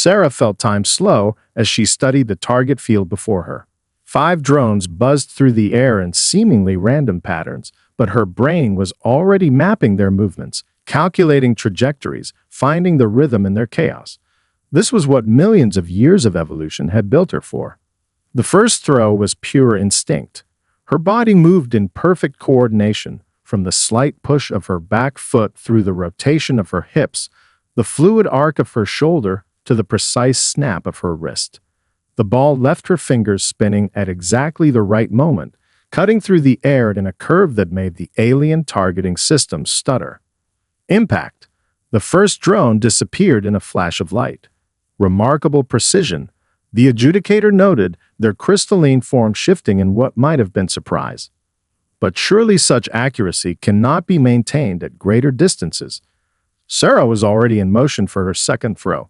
Sarah felt time slow as she studied the target field before her. 5 drones buzzed through the air in seemingly random patterns, but her brain was already mapping their movements, calculating trajectories, finding the rhythm in their chaos. This was what millions of years of evolution had built her for. The first throw was pure instinct. Her body moved in perfect coordination, from the slight push of her back foot through the rotation of her hips, the fluid arc of her shoulder, to the precise snap of her wrist. The ball left her fingers spinning at exactly the right moment, cutting through the air in a curve that made the alien targeting system stutter. Impact. The first drone disappeared in a flash of light. Remarkable precision. The adjudicator noted their crystalline form shifting in what might have been surprise. But surely such accuracy cannot be maintained at greater distances. Sarah was already in motion for her second throw.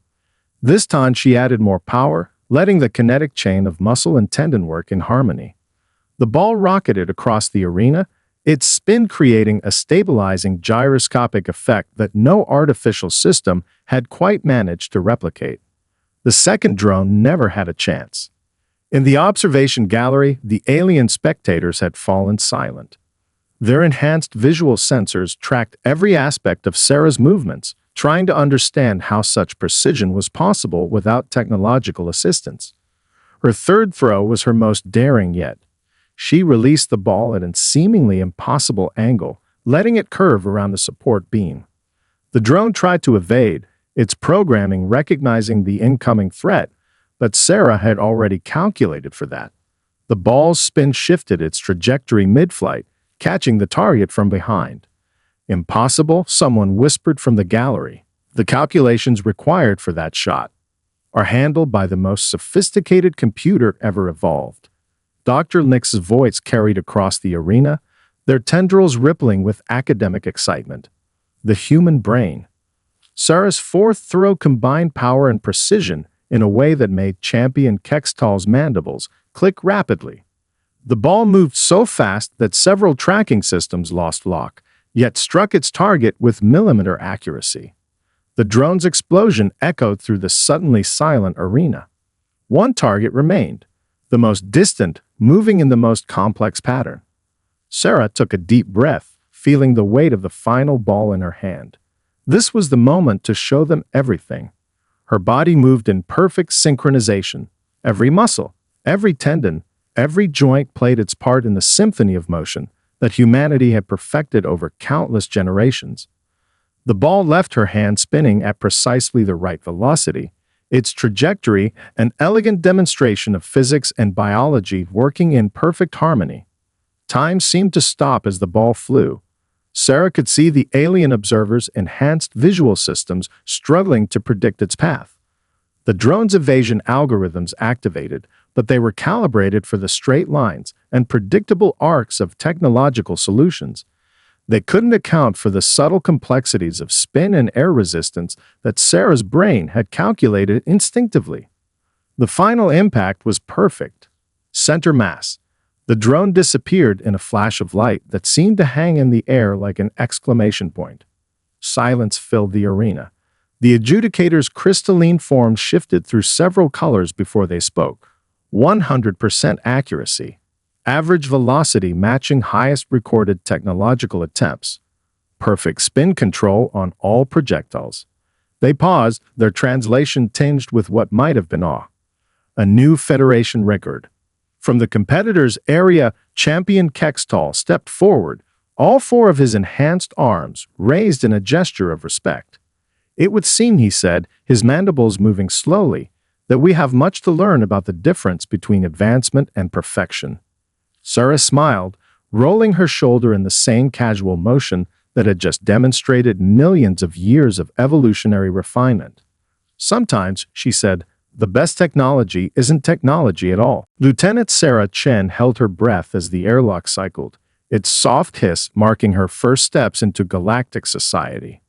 This time she added more power, letting the kinetic chain of muscle and tendon work in harmony. The ball rocketed across the arena, its spin creating a stabilizing gyroscopic effect that no artificial system had quite managed to replicate. The second drone never had a chance. In the observation gallery, the alien spectators had fallen silent. Their enhanced visual sensors tracked every aspect of Sarah's movements, trying to understand how such precision was possible without technological assistance. Her third throw was her most daring yet. She released the ball at a seemingly impossible angle, letting it curve around the support beam. The drone tried to evade, its programming recognizing the incoming threat, but Sarah had already calculated for that. The ball's spin shifted its trajectory mid-flight, catching the target from behind. Impossible, someone whispered from the gallery. The calculations required for that shot are handled by the most sophisticated computer ever evolved. Dr. Nix's voice carried across the arena, their tendrils rippling with academic excitement. The human brain. Sarah's fourth throw combined power and precision in a way that made Champion Kextal's mandibles click rapidly. The ball moved so fast that several tracking systems lost lock, yet struck its target with millimeter accuracy. The drone's explosion echoed through the suddenly silent arena. One target remained, the most distant, moving in the most complex pattern. Sarah took a deep breath, feeling the weight of the final ball in her hand. This was the moment to show them everything. Her body moved in perfect synchronization. Every muscle, every tendon, every joint played its part in the symphony of motion that humanity had perfected over countless generations. The ball left her hand spinning at precisely the right velocity, its trajectory an elegant demonstration of physics and biology working in perfect harmony. Time seemed to stop as the ball flew. Sarah could see the alien observers' enhanced visual systems struggling to predict its path. The drone's evasion algorithms activated, but they were calibrated for the straight lines and predictable arcs of technological solutions. They couldn't account for the subtle complexities of spin and air resistance that Sarah's brain had calculated instinctively. The final impact was perfect. Center mass. The drone disappeared in a flash of light that seemed to hang in the air like an exclamation point. Silence filled the arena. The adjudicator's crystalline form shifted through several colors before they spoke. 100% accuracy. Average velocity matching highest recorded technological attempts. Perfect spin control on all projectiles. They paused, their translation tinged with what might have been awe. A new Federation record. From the competitor's area, Champion Kextal stepped forward, all 4 of his enhanced arms raised in a gesture of respect. It would seem, he said, his mandibles moving slowly, that we have much to learn about the difference between advancement and perfection. Sarah smiled, rolling her shoulder in the same casual motion that had just demonstrated millions of years of evolutionary refinement. Sometimes, she said, the best technology isn't technology at all. Lieutenant Sarah Chen held her breath as the airlock cycled, its soft hiss marking her first steps into galactic society.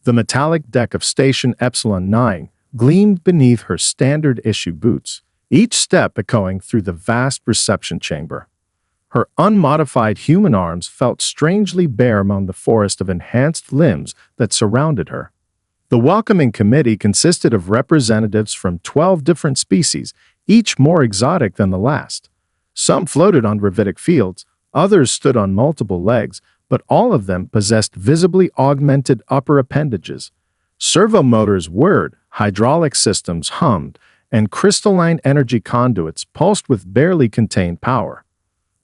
The metallic deck of Station Epsilon 9 gleamed beneath her standard-issue boots, each step echoing through the vast reception chamber. Her unmodified human arms felt strangely bare among the forest of enhanced limbs that surrounded her. The welcoming committee consisted of representatives from 12 different species, each more exotic than the last. Some floated on gravitic fields, others stood on multiple legs, but all of them possessed visibly augmented upper appendages. Servo motors whirred, hydraulic systems hummed, and crystalline energy conduits pulsed with barely contained power.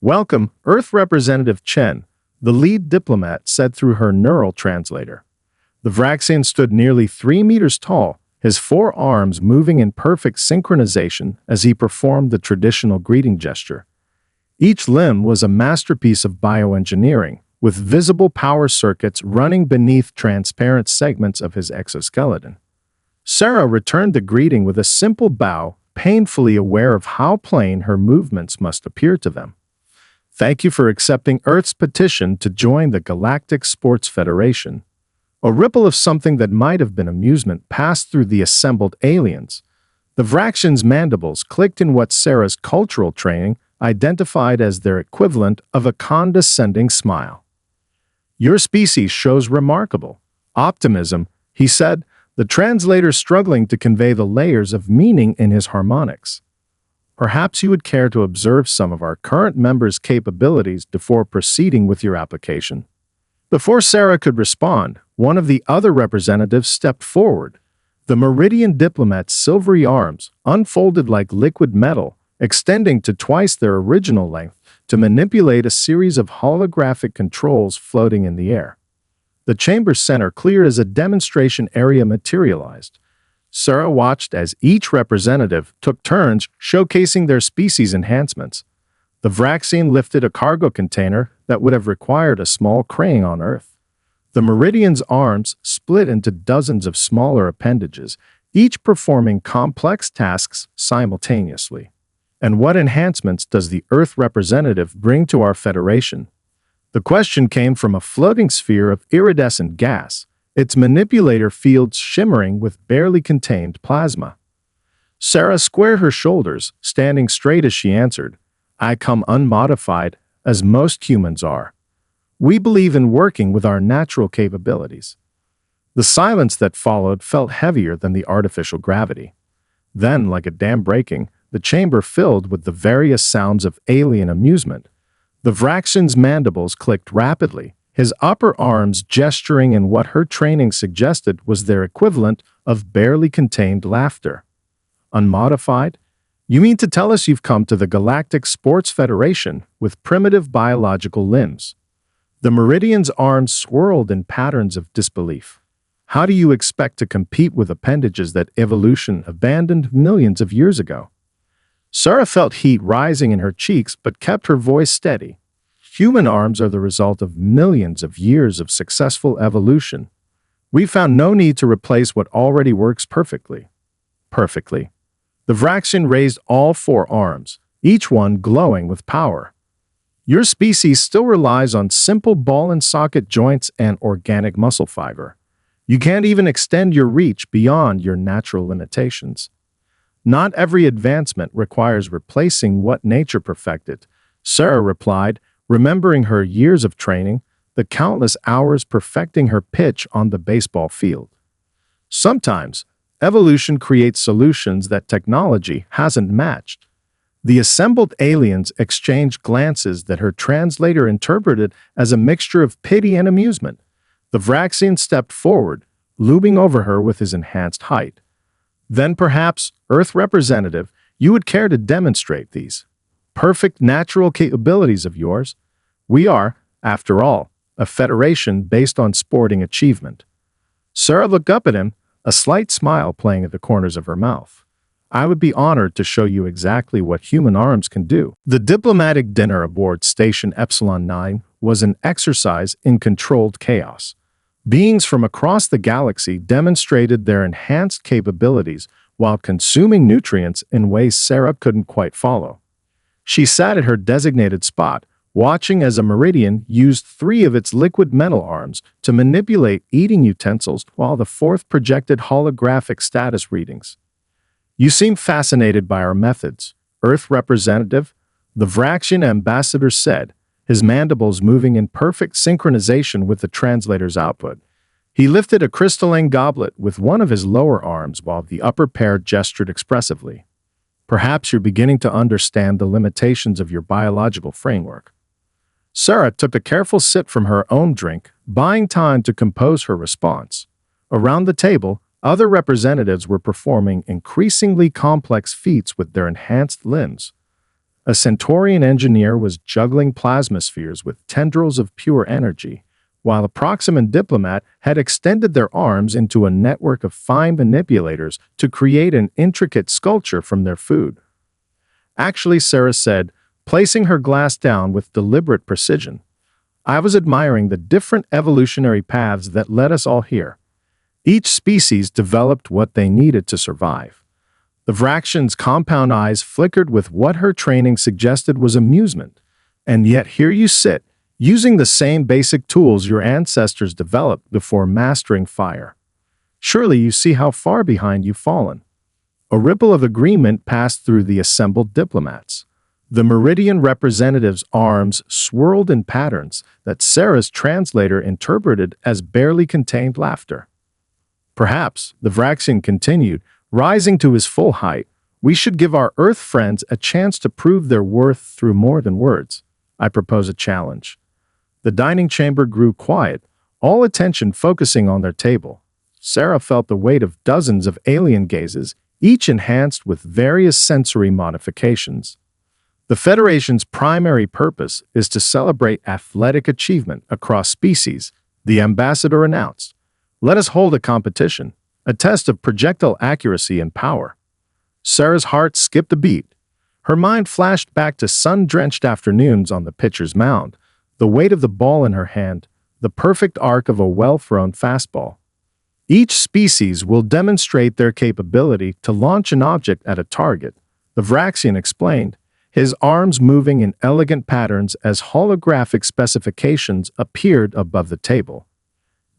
"Welcome, Earth Representative Chen," the lead diplomat said through her neural translator. The Vraxian stood nearly 3 meters tall, his 4 arms moving in perfect synchronization as he performed the traditional greeting gesture. Each limb was a masterpiece of bioengineering, with visible power circuits running beneath transparent segments of his exoskeleton. Sarah returned the greeting with a simple bow, painfully aware of how plain her movements must appear to them. "Thank you for accepting Earth's petition to join the Galactic Sports Federation." A ripple of something that might have been amusement passed through the assembled aliens. The Vraxian's mandibles clicked in what Sarah's cultural training identified as their equivalent of a condescending smile. "Your species shows remarkable optimism," he said, the translator struggling to convey the layers of meaning in his harmonics. "Perhaps you would care to observe some of our current members' capabilities before proceeding with your application." Before Sarah could respond, one of the other representatives stepped forward. The Meridian diplomat's silvery arms, unfolded like liquid metal, extending to twice their original length to manipulate a series of holographic controls floating in the air. The chamber's center cleared as a demonstration area materialized. Sarah watched as each representative took turns showcasing their species enhancements. The Vraxian lifted a cargo container that would have required a small crane on Earth. The Meridian's arms split into dozens of smaller appendages, each performing complex tasks simultaneously. "And what enhancements does the Earth representative bring to our Federation?" The question came from a floating sphere of iridescent gas, its manipulator fields shimmering with barely contained plasma. Sarah squared her shoulders, standing straight as she answered, "I come unmodified, as most humans are. We believe in working with our natural capabilities." The silence that followed felt heavier than the artificial gravity. Then, like a dam breaking, the chamber filled with the various sounds of alien amusement. The Vraxian's mandibles clicked rapidly, his upper arms gesturing in what her training suggested was their equivalent of barely contained laughter. "Unmodified? You mean to tell us you've come to the Galactic Sports Federation with primitive biological limbs?" The Meridian's arms swirled in patterns of disbelief. "How do you expect to compete with appendages that evolution abandoned millions of years ago?" Sarah felt heat rising in her cheeks but kept her voice steady. "Human arms are the result of millions of years of successful evolution. We found no need to replace what already works perfectly." "Perfectly." The Vraxian raised all 4 arms, each one glowing with power. "Your species still relies on simple ball-and-socket joints and organic muscle fiber. You can't even extend your reach beyond your natural limitations. Not every advancement requires replacing what nature perfected," Sarah replied, remembering her years of training, the countless hours perfecting her pitch on the baseball field. "Sometimes, evolution creates solutions that technology hasn't matched." The assembled aliens exchanged glances that her translator interpreted as a mixture of pity and amusement. The Vraxian stepped forward, looming over her with his enhanced height. "Then perhaps, Earth representative, you would care to demonstrate these perfect natural capabilities of yours? We are, after all, a federation based on sporting achievement." Sarah looked up at him, a slight smile playing at the corners of her mouth. "I would be honored to show you exactly what human arms can do." The diplomatic dinner aboard Station Epsilon 9 was an exercise in controlled chaos. Beings from across the galaxy demonstrated their enhanced capabilities while consuming nutrients in ways Sarah couldn't quite follow. She sat at her designated spot, watching as a Meridian used 3 of its liquid metal arms to manipulate eating utensils while the 4th projected holographic status readings. "You seem fascinated by our methods, Earth representative," the Vraxian ambassador said, his mandibles moving in perfect synchronization with the translator's output. He lifted a crystalline goblet with one of his lower arms while the upper pair gestured expressively. Perhaps you're beginning to understand the limitations of your biological framework. Sarah took a careful sip from her own drink, buying time to compose her response. Around the table, other representatives were performing increasingly complex feats with their enhanced limbs. A Centaurian engineer was juggling plasmaspheres with tendrils of pure energy, while a Proximan diplomat had extended their arms into a network of fine manipulators to create an intricate sculpture from their food. Actually, Sarah said, placing her glass down with deliberate precision, I was admiring the different evolutionary paths that led us all here. Each species developed what they needed to survive. The Vraxian's compound eyes flickered with what her training suggested was amusement. And yet here you sit, using the same basic tools your ancestors developed before mastering fire. Surely you see how far behind you've fallen. A ripple of agreement passed through the assembled diplomats. The Meridian representative's arms swirled in patterns that Sarah's translator interpreted as barely contained laughter. Perhaps, the Vraxian continued, rising to his full height, we should give our Earth friends a chance to prove their worth through more than words. I propose a challenge. The dining chamber grew quiet, all attention focusing on their table. Sarah felt the weight of dozens of alien gazes, each enhanced with various sensory modifications. The Federation's primary purpose is to celebrate athletic achievement across species, the ambassador announced. Let us hold a competition, a test of projectile accuracy and power. Sarah's heart skipped a beat. Her mind flashed back to sun-drenched afternoons on the pitcher's mound, the weight of the ball in her hand, the perfect arc of a well-thrown fastball. Each species will demonstrate their capability to launch an object at a target, the Vraxian explained, his arms moving in elegant patterns as holographic specifications appeared above the table.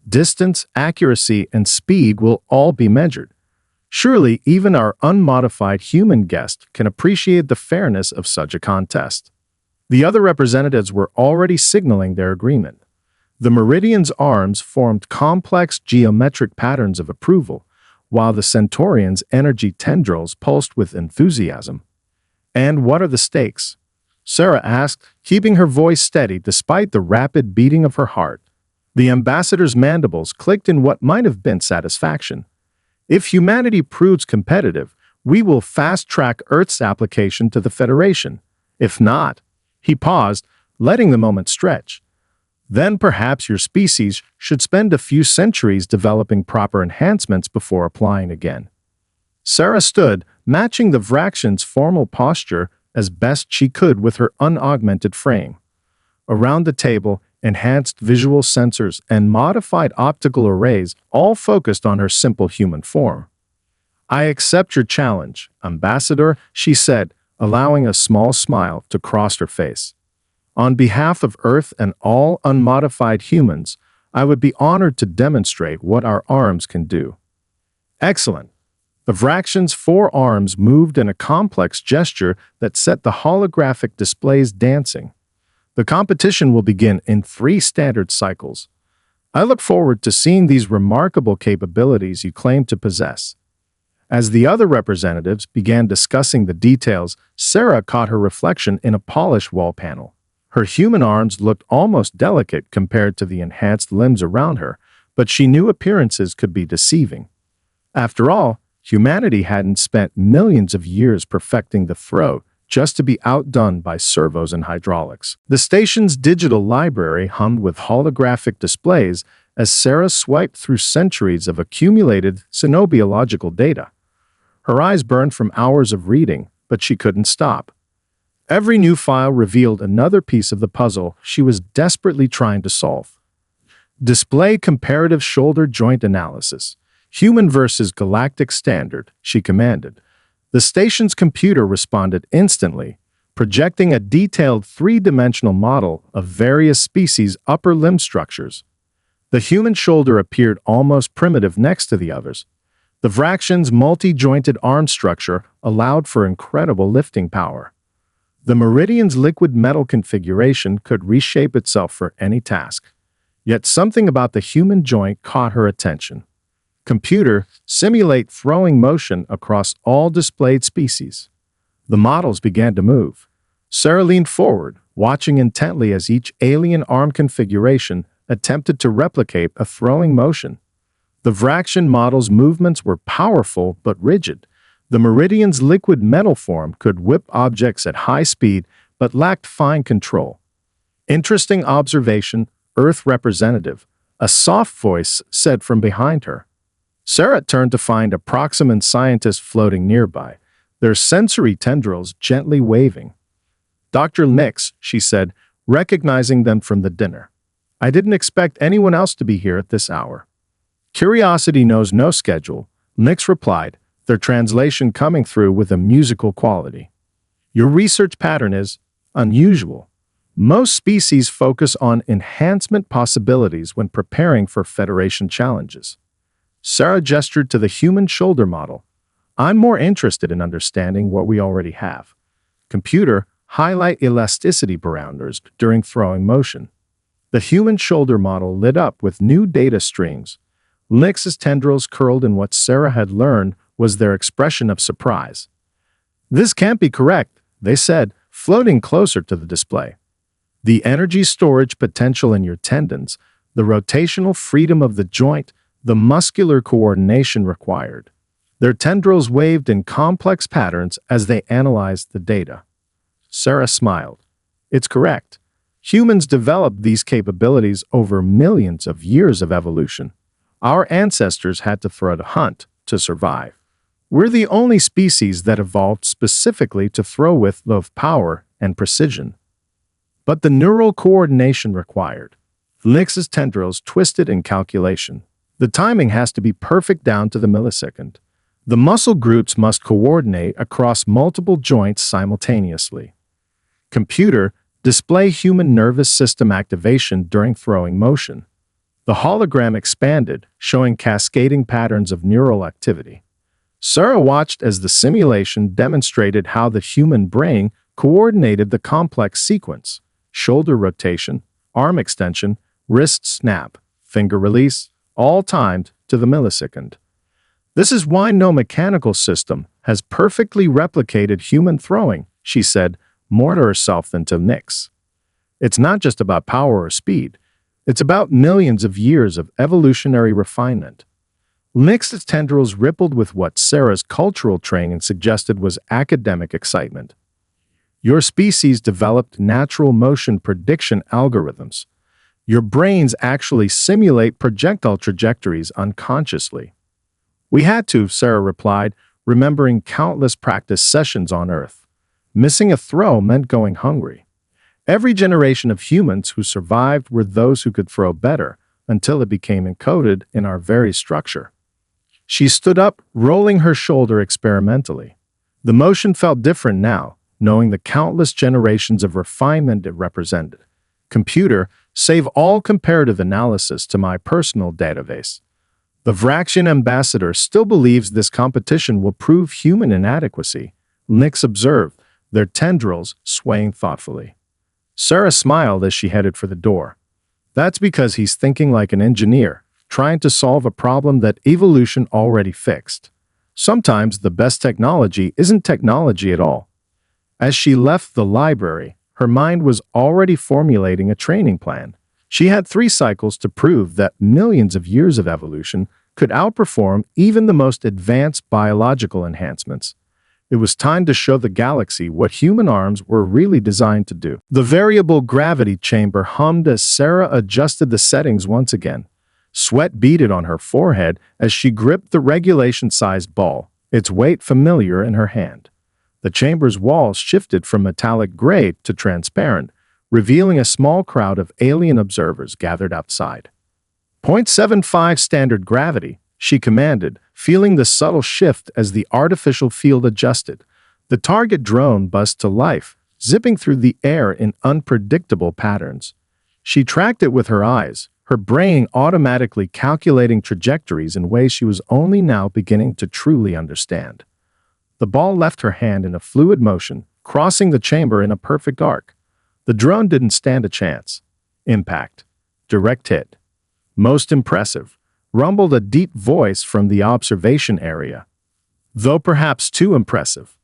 Distance, accuracy, and speed will all be measured. Surely even our unmodified human guest can appreciate the fairness of such a contest. The other representatives were already signaling their agreement. The Meridian's arms formed complex geometric patterns of approval, while the Centaurian's energy tendrils pulsed with enthusiasm. And what are the stakes? Sarah asked, keeping her voice steady despite the rapid beating of her heart. The ambassador's mandibles clicked in what might have been satisfaction. If humanity proves competitive, we will fast-track Earth's application to the Federation. If not, he paused, letting the moment stretch. Then perhaps your species should spend a few centuries developing proper enhancements before applying again. Sarah stood, matching the Vraxian's formal posture as best she could with her unaugmented frame. Around the table, enhanced visual sensors and modified optical arrays all focused on her simple human form. I accept your challenge, Ambassador, she said, allowing a small smile to cross her face. On behalf of Earth and all unmodified humans, I would be honored to demonstrate what our arms can do. Excellent. The Vraxian's four arms moved in a complex gesture that set the holographic displays dancing. The competition will begin in 3 standard cycles. I look forward to seeing these remarkable capabilities you claim to possess. As the other representatives began discussing the details, Sarah caught her reflection in a polished wall panel. Her human arms looked almost delicate compared to the enhanced limbs around her, but she knew appearances could be deceiving. After all, humanity hadn't spent millions of years perfecting the throw just to be outdone by servos and hydraulics. The station's digital library hummed with holographic displays as Sarah swiped through centuries of accumulated xenobiological data. Her eyes burned from hours of reading, but she couldn't stop. Every new file revealed another piece of the puzzle she was desperately trying to solve. Display comparative shoulder joint analysis. Human versus galactic standard, she commanded. The station's computer responded instantly, projecting a detailed 3-dimensional model of various species' upper limb structures. The human shoulder appeared almost primitive next to the others. The Vraxian's multi-jointed arm structure allowed for incredible lifting power. The Meridian's liquid metal configuration could reshape itself for any task. Yet something about the human joint caught her attention. Computer, simulate throwing motion across all displayed species. The models began to move. Sarah leaned forward, watching intently as each alien arm configuration attempted to replicate a throwing motion. The Vraxian model's movements were powerful but rigid. The Meridian's liquid metal form could whip objects at high speed but lacked fine control. Interesting observation, Earth representative, a soft voice said from behind her. Sarah turned to find a Proximan scientist floating nearby, their sensory tendrils gently waving. Dr. Nix, she said, recognizing them from the dinner. I didn't expect anyone else to be here at this hour. Curiosity knows no schedule, Nix replied, their translation coming through with a musical quality. Your research pattern is unusual. Most species focus on enhancement possibilities when preparing for Federation challenges. Sarah gestured to the human shoulder model. I'm more interested in understanding what we already have. Computer, highlight elasticity parameters during throwing motion. The human shoulder model lit up with new data streams. Nix's tendrils curled in what Sarah had learned was their expression of surprise. This can't be correct, they said, floating closer to the display. The energy storage potential in your tendons, the rotational freedom of the joint, the muscular coordination required. Their tendrils waved in complex patterns as they analyzed the data. Sarah smiled. It's correct. Humans developed these capabilities over millions of years of evolution. Our ancestors had to throw to hunt to survive. We're the only species that evolved specifically to throw with both power and precision. But the neural coordination required. Nix's tendrils twisted in calculation. The timing has to be perfect down to the millisecond. The muscle groups must coordinate across multiple joints simultaneously. Computer, display human nervous system activation during throwing motion. The hologram expanded, showing cascading patterns of neural activity. Sarah watched as the simulation demonstrated how the human brain coordinated the complex sequence: shoulder rotation, arm extension, wrist snap, finger release, all timed to the millisecond. This is why no mechanical system has perfectly replicated human throwing, she said, more to herself than to Nix. It's not just about power or speed. It's about millions of years of evolutionary refinement. Nix's tendrils rippled with what Sarah's cultural training suggested was academic excitement. Your species developed natural motion prediction algorithms. Your brains actually simulate projectile trajectories unconsciously. We had to, Sarah replied, remembering countless practice sessions on Earth. Missing a throw meant going hungry. Every generation of humans who survived were those who could throw better, until it became encoded in our very structure. She stood up, rolling her shoulder experimentally. The motion felt different now, knowing the countless generations of refinement it represented. Computer, save all comparative analysis to my personal database. The Vraxian ambassador still believes this competition will prove human inadequacy, Nix observed, their tendrils swaying thoughtfully. Sarah smiled as she headed for the door. That's because he's thinking like an engineer, trying to solve a problem that evolution already fixed. Sometimes the best technology isn't technology at all. As she left the library, her mind was already formulating a training plan. She had 3 cycles to prove that millions of years of evolution could outperform even the most advanced biological enhancements. It was time to show the galaxy what human arms were really designed to do. The variable gravity chamber hummed as Sarah adjusted the settings once again. Sweat beaded on her forehead as she gripped the regulation-sized ball, its weight familiar in her hand. The chamber's walls shifted from metallic gray to transparent, revealing a small crowd of alien observers gathered outside. 0.75 standard gravity, she commanded, feeling the subtle shift as the artificial field adjusted. The target drone buzzed to life, zipping through the air in unpredictable patterns. She tracked it with her eyes, her brain automatically calculating trajectories in ways she was only now beginning to truly understand. The ball left her hand in a fluid motion, crossing the chamber in a perfect arc. The drone didn't stand a chance. Impact. Direct hit. Most impressive, rumbled a deep voice from the observation area. Though perhaps too impressive.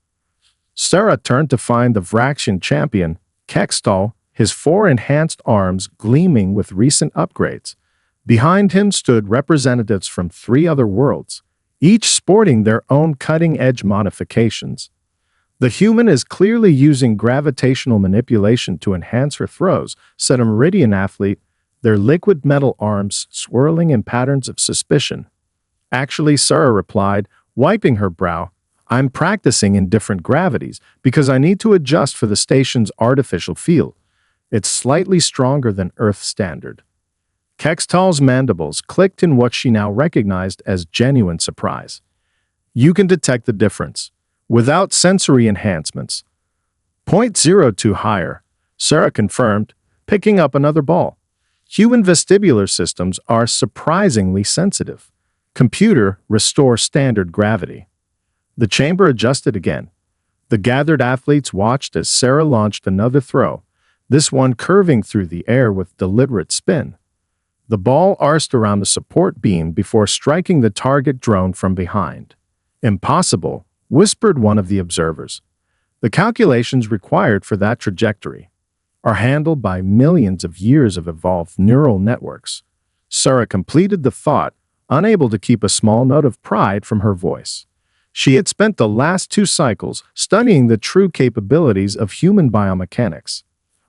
Sarah turned to find the Vraxian champion, Kextal, his four enhanced arms gleaming with recent upgrades. Behind him stood representatives from three other worlds, each sporting their own cutting-edge modifications. The human is clearly using gravitational manipulation to enhance her throws, said a Meridian athlete, their liquid metal arms swirling in patterns of suspicion. Actually, Sarah replied, wiping her brow, I'm practicing in different gravities because I need to adjust for the station's artificial field. It's slightly stronger than Earth standard. Kextal's mandibles clicked in what she now recognized as genuine surprise. You can detect the difference, without sensory enhancements. 0.02 higher, Sarah confirmed, picking up another ball. Human vestibular systems are surprisingly sensitive. Computer, restore standard gravity. The chamber adjusted again. The gathered athletes watched as Sarah launched another throw, this one curving through the air with deliberate spin. The ball arced around the support beam before striking the target drone from behind. Impossible, whispered one of the observers. The calculations required for that trajectory are handled by millions of years of evolved neural networks. Sarah completed the thought, unable to keep a small note of pride from her voice. She had spent the last 2 cycles studying the true capabilities of human biomechanics.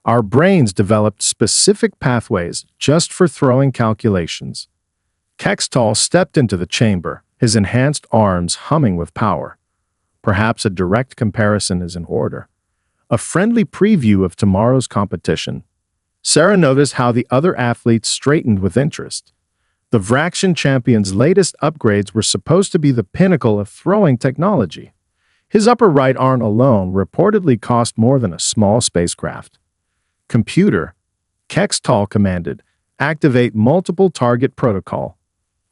Our brains developed specific pathways just for throwing calculations. Kextal stepped into the chamber, his enhanced arms humming with power. Perhaps a direct comparison is in order. A friendly preview of tomorrow's competition. Sarah noticed how the other athletes straightened with interest. The Vraxian champion's latest upgrades were supposed to be the pinnacle of throwing technology. His upper right arm alone reportedly cost more than a small spacecraft. Computer, Kextal commanded, activate multiple target protocol.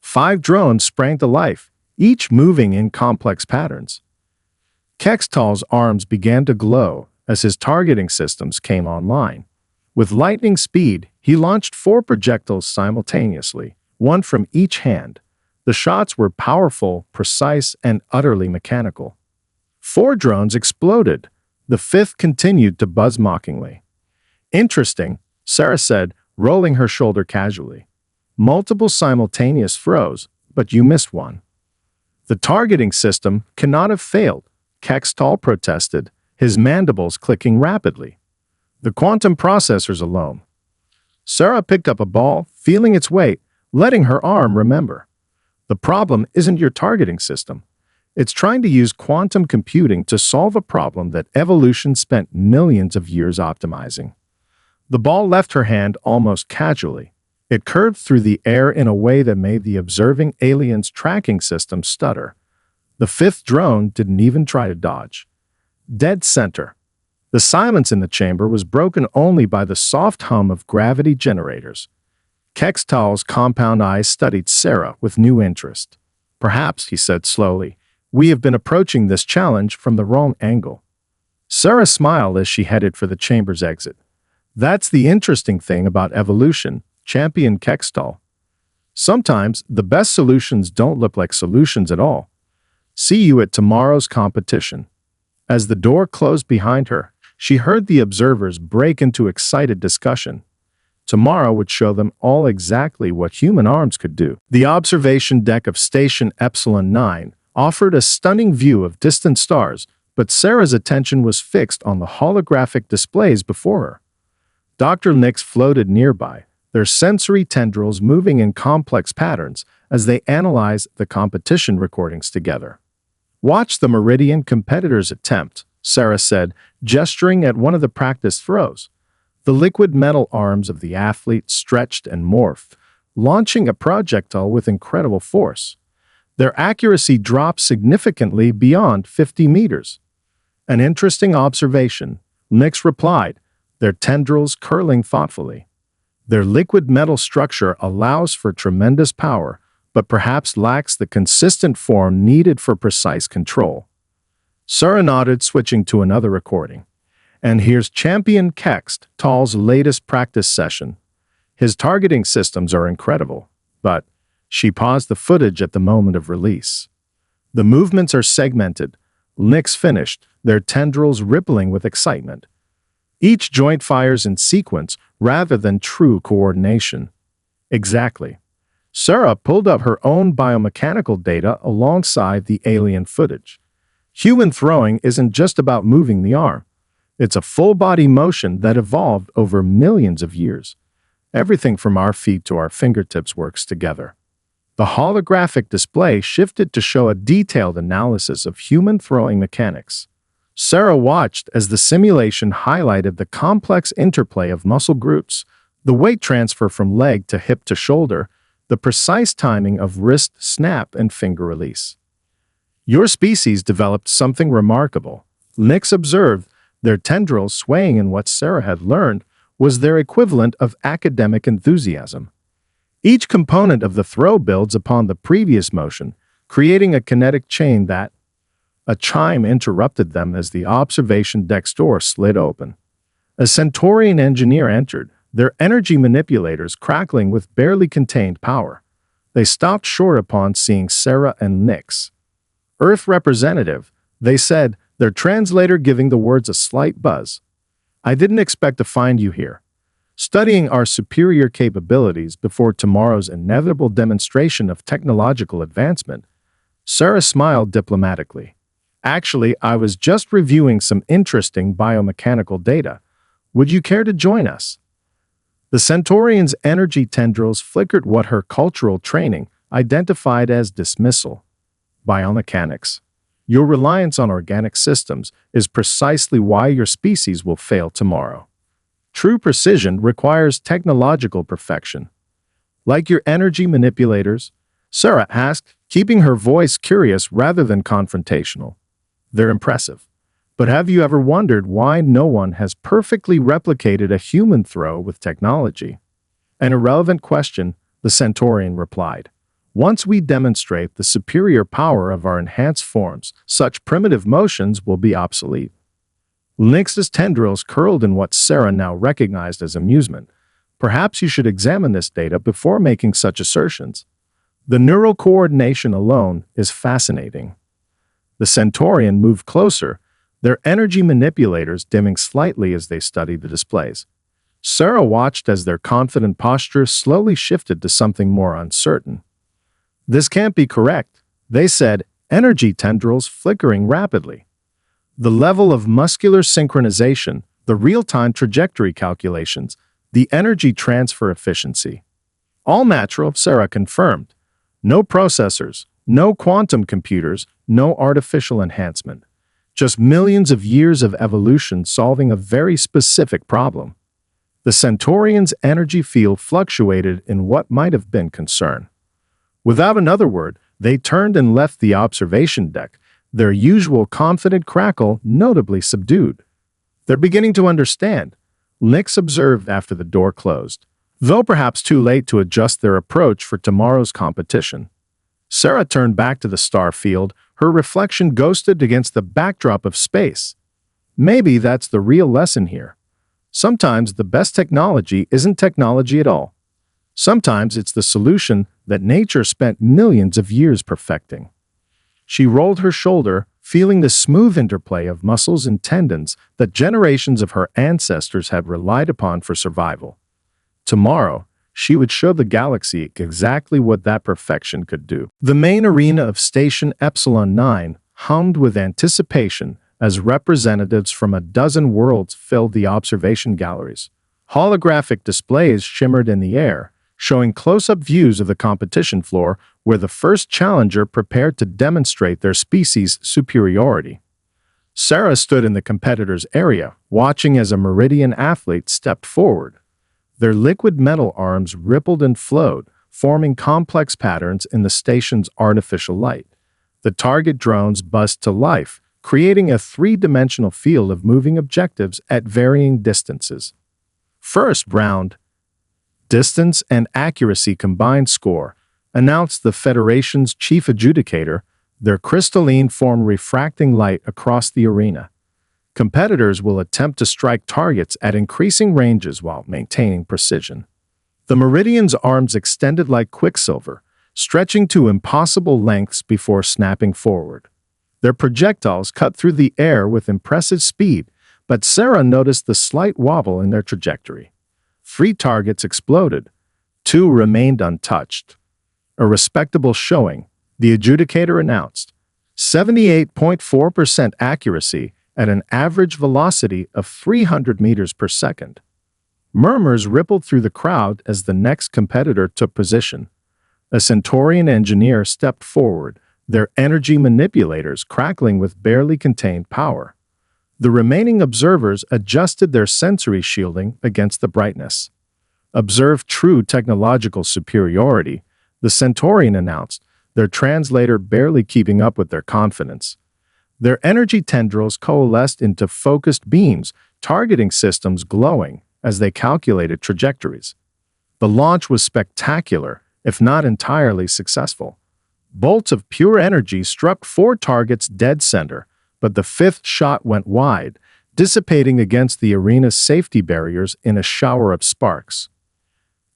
5 drones sprang to life, each moving in complex patterns. Kextal's arms began to glow as his targeting systems came online. With lightning speed, he launched 4 projectiles simultaneously, one from each hand. The shots were powerful, precise, and utterly mechanical. 4 drones exploded. The 5th continued to buzz mockingly. Interesting, Sarah said, rolling her shoulder casually. Multiple simultaneous throws, but you missed one. The targeting system cannot have failed, Kextal protested, his mandibles clicking rapidly. The quantum processors alone. Sarah picked up a ball, feeling its weight, letting her arm remember. The problem isn't your targeting system. It's trying to use quantum computing to solve a problem that evolution spent millions of years optimizing. The ball left her hand almost casually. It curved through the air in a way that made the observing alien's tracking system stutter. The 5th drone didn't even try to dodge. Dead center. The silence in the chamber was broken only by the soft hum of gravity generators. Kextal's compound eyes studied Sarah with new interest. Perhaps, he said slowly, we have been approaching this challenge from the wrong angle. Sarah smiled as she headed for the chamber's exit. That's the interesting thing about evolution, championed Kextal. Sometimes the best solutions don't look like solutions at all. See you at tomorrow's competition. As the door closed behind her, she heard the observers break into excited discussion. Tomorrow would show them all exactly what human arms could do. The observation deck of Station Epsilon 9 offered a stunning view of distant stars, but Sarah's attention was fixed on the holographic displays before her. Dr. Nix floated nearby, their sensory tendrils moving in complex patterns as they analyzed the competition recordings together. Watch the Meridian competitors attempt, Sarah said, gesturing at one of the practice throws. The liquid metal arms of the athlete stretched and morphed, launching a projectile with incredible force. Their accuracy dropped significantly beyond 50 meters. An interesting observation, Nix replied, their tendrils curling thoughtfully. Their liquid metal structure allows for tremendous power, but perhaps lacks the consistent form needed for precise control. Sarah nodded, switching to another recording. And here's Champion Kextal's latest practice session. His targeting systems are incredible. but she paused the footage at the moment of release. The movements are segmented. Nyx finished, their tendrils rippling with excitement. Each joint fires in sequence rather than true coordination. Exactly. Sarah pulled up her own biomechanical data alongside the alien footage. Human throwing isn't just about moving the arm. It's a full-body motion that evolved over millions of years. Everything from our feet to our fingertips works together. The holographic display shifted to show a detailed analysis of human throwing mechanics. Sarah watched as the simulation highlighted the complex interplay of muscle groups, the weight transfer from leg to hip to shoulder, the precise timing of wrist snap and finger release. Your species developed something remarkable. Nyx observed, their tendrils swaying in what Sarah had learned was their equivalent of academic enthusiasm. Each component of the throw builds upon the previous motion, creating a kinetic chain that... A chime interrupted them as the observation deck's door slid open. A Centaurian engineer entered, their energy manipulators crackling with barely contained power. They stopped short upon seeing Sarah and Nyx. Earth representative, they said, their translator giving the words a slight buzz. I didn't expect to find you here. Studying our superior capabilities before tomorrow's inevitable demonstration of technological advancement. Sarah smiled diplomatically. Actually, I was just reviewing some interesting biomechanical data. Would you care to join us? The Centaurian's energy tendrils flickered what her cultural training identified as dismissal. Biomechanics. Your reliance on organic systems is precisely why your species will fail tomorrow. True precision requires technological perfection. Like your energy manipulators? Sarah asked, keeping her voice curious rather than confrontational. They're impressive. But have you ever wondered why no one has perfectly replicated a human throw with technology? An irrelevant question, the Centaurian replied. Once we demonstrate the superior power of our enhanced forms, such primitive motions will be obsolete. Nyx's tendrils curled in what Sarah now recognized as amusement. Perhaps you should examine this data before making such assertions. The neural coordination alone is fascinating. The Centaurian moved closer, their energy manipulators dimming slightly as they studied the displays. Sarah watched as their confident posture slowly shifted to something more uncertain. This can't be correct, they said, energy tendrils flickering rapidly. The level of muscular synchronization, the real-time trajectory calculations, the energy transfer efficiency. All natural, Sarah confirmed. No processors, no quantum computers, no artificial enhancement. Just millions of years of evolution solving a very specific problem. The Centaurian's energy field fluctuated in what might have been concern. Without another word, they turned and left the observation deck, their usual confident crackle notably subdued. They're beginning to understand, Nyx observed after the door closed, though perhaps too late to adjust their approach for tomorrow's competition. Sarah turned back to the star field, her reflection ghosted against the backdrop of space. Maybe that's the real lesson here. Sometimes the best technology isn't technology at all. Sometimes it's the solution that nature spent millions of years perfecting. She rolled her shoulder, feeling the smooth interplay of muscles and tendons that generations of her ancestors had relied upon for survival. Tomorrow, she would show the galaxy exactly what that perfection could do. The main arena of Station Epsilon 9 hummed with anticipation as representatives from a dozen worlds filled the observation galleries. Holographic displays shimmered in the air, showing close-up views of the competition floor where the first challenger prepared to demonstrate their species' superiority. Sarah stood in the competitor's area, watching as a Meridian athlete stepped forward. Their liquid metal arms rippled and flowed, forming complex patterns in the station's artificial light. The target drones buzzed to life, creating a three-dimensional field of moving objectives at varying distances. First round, distance and accuracy combined score, announced the Federation's chief adjudicator, their crystalline form refracting light across the arena. Competitors will attempt to strike targets at increasing ranges while maintaining precision. The Meridian's arms extended like quicksilver, stretching to impossible lengths before snapping forward. Their projectiles cut through the air with impressive speed, but Sarah noticed the slight wobble in their trajectory. 3 targets exploded. 2 remained untouched. A respectable showing, the adjudicator announced. 78.4% accuracy at an average velocity of 300 meters per second. Murmurs rippled through the crowd as the next competitor took position. A Centaurian engineer stepped forward, their energy manipulators crackling with barely contained power. The remaining observers adjusted their sensory shielding against the brightness. Observe true technological superiority, the Centaurian announced, their translator barely keeping up with their confidence. Their energy tendrils coalesced into focused beams, targeting systems glowing as they calculated trajectories. The launch was spectacular, if not entirely successful. Bolts of pure energy struck 4 targets dead center, but the 5th shot went wide, dissipating against the arena's safety barriers in a shower of sparks.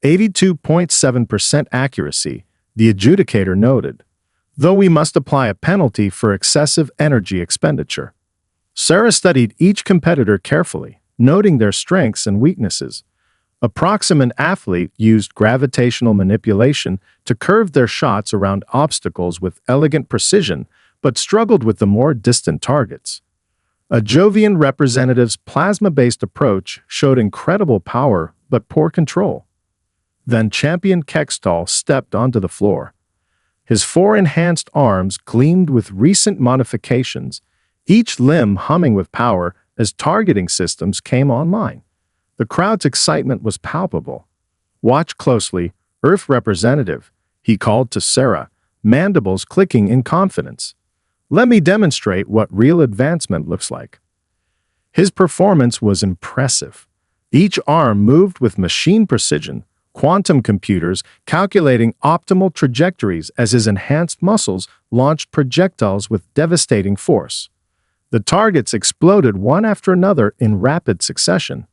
82.7% accuracy, the adjudicator noted, though we must apply a penalty for excessive energy expenditure. Sarah studied each competitor carefully, noting their strengths and weaknesses. A proximate athlete used gravitational manipulation to curve their shots around obstacles with elegant precision, but struggled with the more distant targets. A Jovian representative's plasma-based approach showed incredible power but poor control. Then Champion Kextall stepped onto the floor. His 4 enhanced arms gleamed with recent modifications, each limb humming with power as targeting systems came online. The crowd's excitement was palpable. "Watch closely, Earth representative," he called to Sarah, mandibles clicking in confidence. "Let me demonstrate what real advancement looks like." His performance was impressive. Each arm moved with machine precision, quantum computers calculating optimal trajectories as his enhanced muscles launched projectiles with devastating force. The targets exploded one after another in rapid succession.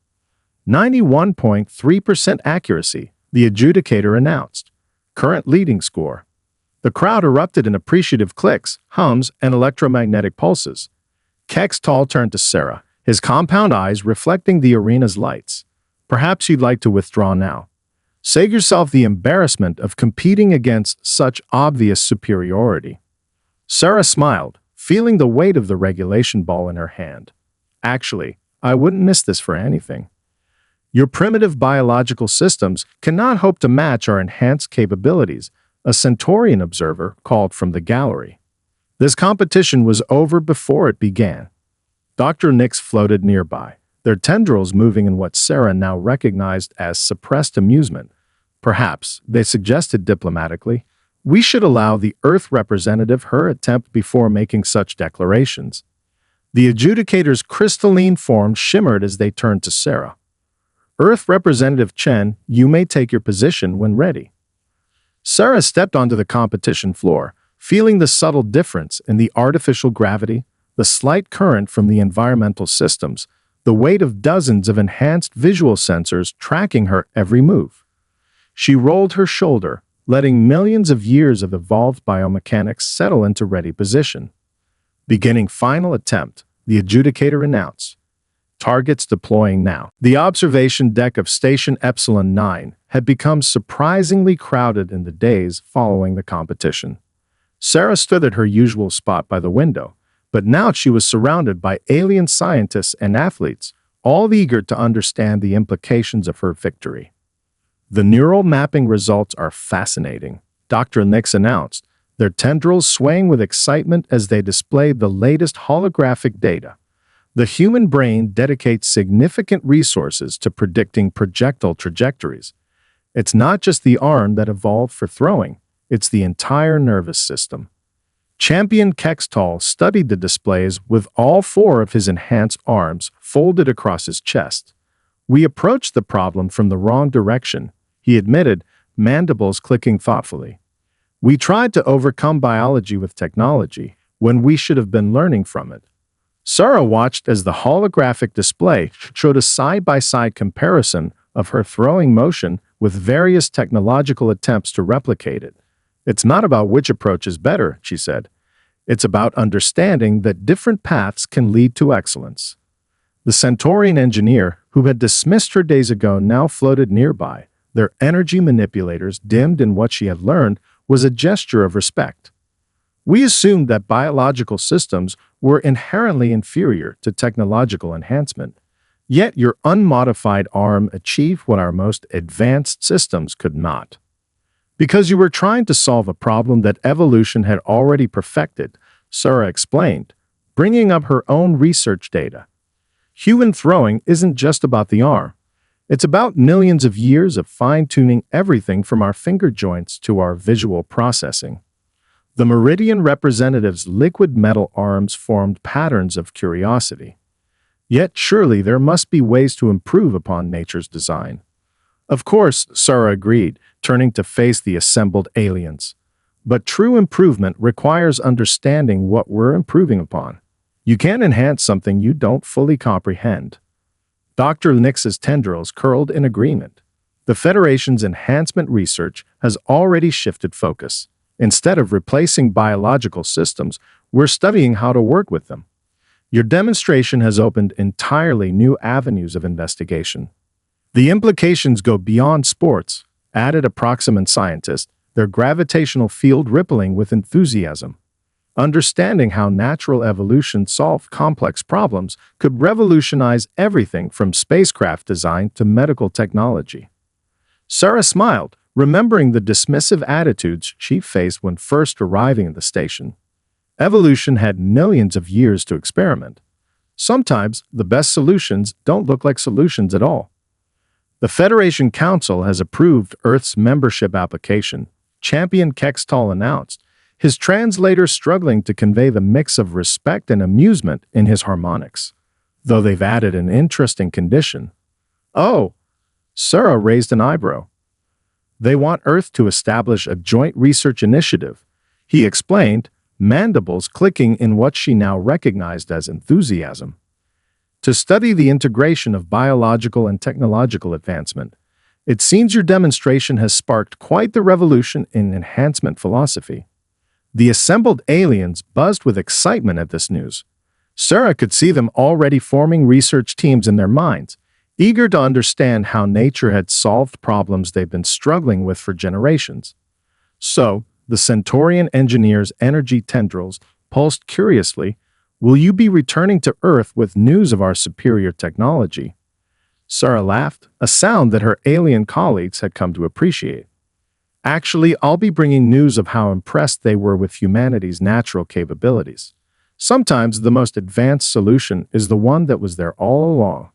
91.3% accuracy, the adjudicator announced. Current leading score. The crowd erupted in appreciative clicks, hums, and electromagnetic pulses. Kextall turned to Sarah, his compound eyes reflecting the arena's lights. "Perhaps you'd like to withdraw now. Save yourself the embarrassment of competing against such obvious superiority." Sarah smiled, feeling the weight of the regulation ball in her hand. "Actually, I wouldn't miss this for anything. Your primitive biological systems cannot hope to match our enhanced capabilities," a Centaurian observer called from the gallery. This competition was over before it began. Dr. Nix floated nearby, their tendrils moving in what Sarah now recognized as suppressed amusement. "Perhaps," they suggested diplomatically, "we should allow the Earth representative her attempt before making such declarations." The adjudicator's crystalline form shimmered as they turned to Sarah. "Earth Representative Chen, you may take your position when ready." Sarah stepped onto the competition floor, feeling the subtle difference in the artificial gravity, the slight current from the environmental systems, the weight of dozens of enhanced visual sensors tracking her every move. She rolled her shoulder, letting millions of years of evolved biomechanics settle into ready position. Beginning final attempt, the adjudicator announced. Targets deploying now. The observation deck of Station Epsilon 9 had become surprisingly crowded in the days following the competition. Sarah stood at her usual spot by the window, but now she was surrounded by alien scientists and athletes, all eager to understand the implications of her victory. "The neural mapping results are fascinating," Dr. Nix announced, their tendrils swaying with excitement as they displayed the latest holographic data. The human brain dedicates significant resources to predicting projectile trajectories. It's not just the arm that evolved for throwing, it's the entire nervous system. Champion Kextall studied the displays with all 4 of his enhanced arms folded across his chest. "We approached the problem from the wrong direction," he admitted, mandibles clicking thoughtfully. "We tried to overcome biology with technology when we should have been learning from it." Sarah watched as the holographic display showed a side-by-side comparison of her throwing motion with various technological attempts to replicate it. It's not about which approach is better, she said. It's about understanding that different paths can lead to excellence. The Centaurian engineer, who had dismissed her days ago, now floated nearby. Their energy manipulators, dimmed in what she had learned, was a gesture of respect. We assumed that biological systems were inherently inferior to technological enhancement. Yet your unmodified arm achieved what our most advanced systems could not. Because you were trying to solve a problem that evolution had already perfected, Sarah explained, bringing up her own research data. Human throwing isn't just about the arm. It's about millions of years of fine-tuning everything from our finger joints to our visual processing. The Meridian representative's liquid metal arms formed patterns of curiosity. Yet surely there must be ways to improve upon nature's design. Of course, Sarah agreed, turning to face the assembled aliens. But true improvement requires understanding what we're improving upon. You can't enhance something you don't fully comprehend. Dr. Nix's tendrils curled in agreement. The Federation's enhancement research has already shifted focus. Instead of replacing biological systems, we're studying how to work with them. Your demonstration has opened entirely new avenues of investigation. The implications go beyond sports, added a proximate scientist, their gravitational field rippling with enthusiasm. Understanding how natural evolution solved complex problems could revolutionize everything from spacecraft design to medical technology. Sarah smiled, remembering the dismissive attitudes she faced when first arriving at the station. Evolution had millions of years to experiment. Sometimes the best solutions don't look like solutions at all. The Federation Council has approved Earth's membership application, Champion Kextall announced, his translator struggling to convey the mix of respect and amusement in his harmonics. Though they've added an interesting condition. Oh, Sarah raised an eyebrow. They want Earth to establish a joint research initiative, he explained, mandibles clicking in what she now recognized as enthusiasm. To study the integration of biological and technological advancement. It seems your demonstration has sparked quite the revolution in enhancement philosophy. The assembled aliens buzzed with excitement at this news. Sarah could see them already forming research teams in their minds, eager to understand how nature had solved problems they've been struggling with for generations. So, the Centaurian engineer's energy tendrils pulsed curiously, "Will you be returning to Earth with news of our superior technology?" Sarah laughed, a sound that her alien colleagues had come to appreciate. "Actually, I'll be bringing news of how impressed they were with humanity's natural capabilities. Sometimes the most advanced solution is the one that was there all along."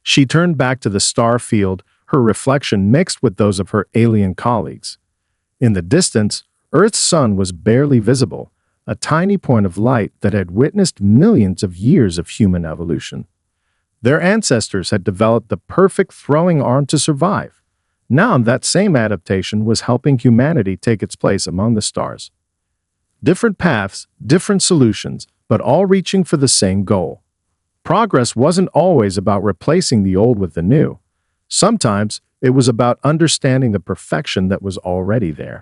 She turned back to the star field, her reflection mixed with those of her alien colleagues. In the distance, Earth's sun was barely visible, a tiny point of light that had witnessed millions of years of human evolution. Their ancestors had developed the perfect throwing arm to survive. Now that same adaptation was helping humanity take its place among the stars. Different paths, different solutions, but all reaching for the same goal. Progress wasn't always about replacing the old with the new. Sometimes it was about understanding the perfection that was already there.